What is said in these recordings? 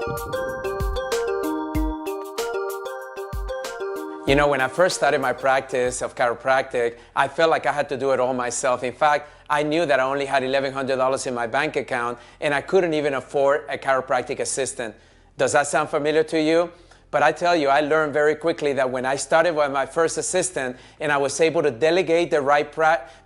You know, when I first started my practice of chiropractic, I felt like I had to do it all myself. In fact, I knew that I only had $1,100 in my bank account and I couldn't even afford a chiropractic assistant. Does that sound familiar to you? But I tell you, I learned very quickly that when I started with my first assistant and I was able to delegate the right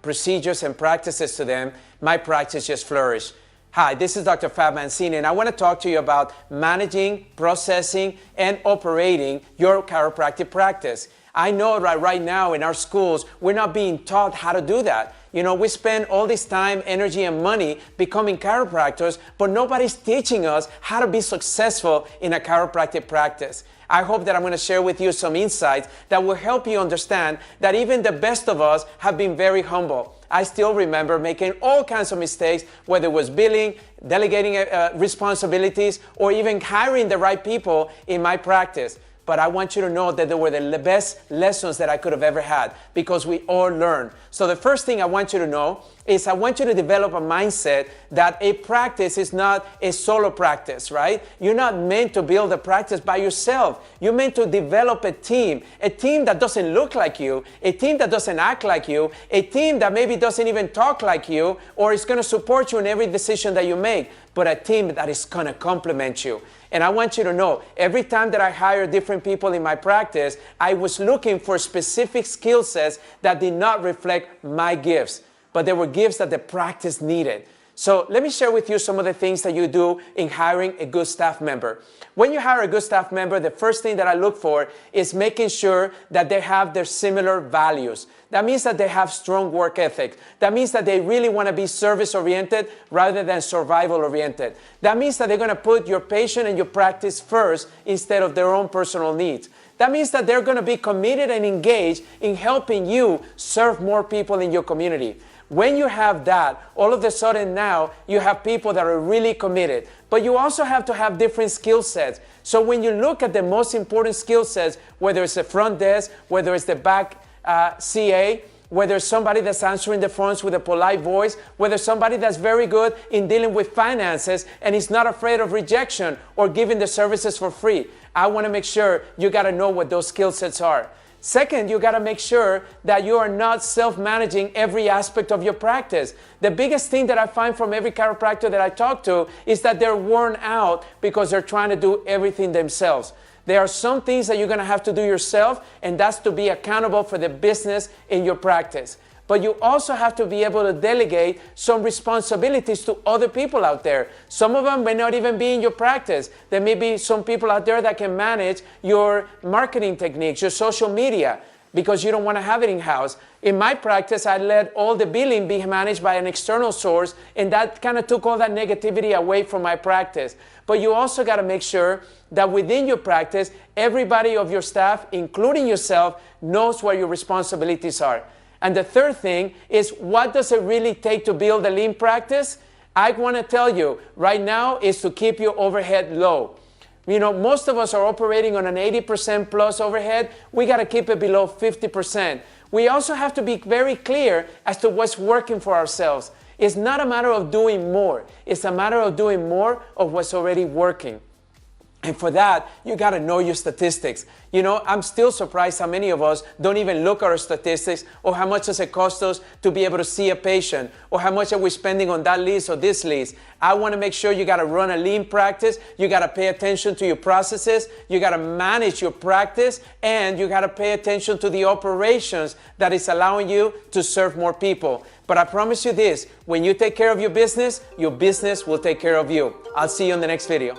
procedures and practices to them, my practice just flourished. Hi, this is Dr. Fab Mancini, and I want to talk to you about managing, processing, and operating your chiropractic practice. I know right now in our schools, we're not being taught how to do that. You know, we spend all this time, energy, and money becoming chiropractors, but nobody's teaching us how to be successful in a chiropractic practice. I hope that I'm going to share with you some insights that will help you understand that even the best of us have been very humble. I still remember making all kinds of mistakes, whether it was billing, delegating responsibilities, or even hiring the right people in my practice. But I want you to know that they were the best lessons that I could have ever had, because we all learn. So the first thing I want you to know is I want you to develop a mindset that a practice is not a solo practice, right? You're not meant to build a practice by yourself. You're meant to develop a team that doesn't look like you, a team that doesn't act like you, a team that maybe doesn't even talk like you, or is going to support you in every decision that you make, but a team that is going to complement you. And I want you to know, every time that I hire different people in my practice, I was looking for specific skill sets that did not reflect my gifts, but they were gifts that the practice needed. So let me share with you some of the things that you do in hiring a good staff member. When you hire a good staff member, the first thing that I look for is making sure that they have their similar values. That means that they have strong work ethic. That means that they really want to be service-oriented rather than survival-oriented. That means that they're going to put your patient and your practice first instead of their own personal needs. That means that they're going to be committed and engaged in helping you serve more people in your community. When you have that, all of a sudden now you have people that are really committed. But you also have to have different skill sets. So when you look at the most important skill sets, whether it's the front desk, whether it's the back CA, whether it's somebody that's answering the phones with a polite voice, whether somebody that's very good in dealing with finances and is not afraid of rejection or giving the services for free, I want to make sure you got to know what those skill sets are. Second, you got to make sure that you are not self-managing every aspect of your practice. The biggest thing that I find from every chiropractor that I talk to is that they're worn out because they're trying to do everything themselves. There are some things that you're going to have to do yourself, and that's to be accountable for the business in your practice. But you also have to be able to delegate some responsibilities to other people out there. Some of them may not even be in your practice. There may be some people out there that can manage your marketing techniques, your social media, because you don't want to have it in-house. In my practice, I let all the billing be managed by an external source, and that kind of took all that negativity away from my practice. But you also got to make sure that within your practice, everybody of your staff, including yourself, knows what your responsibilities are. And the third thing is, what does it really take to build a lean practice? I want to tell you right now is to keep your overhead low. You know, most of us are operating on an 80% plus overhead. We got to keep it below 50%. We also have to be very clear as to what's working for ourselves. It's not a matter of doing more. It's a matter of doing more of what's already working. And for that, you got to know your statistics. You know, I'm still surprised how many of us don't even look at our statistics, or how much does it cost us to be able to see a patient, or how much are we spending on that lease or this lease. I want to make sure you got to run a lean practice. You got to pay attention to your processes. You got to manage your practice, and you got to pay attention to the operations that is allowing you to serve more people. But I promise you this, when you take care of your business will take care of you. I'll see you in the next video.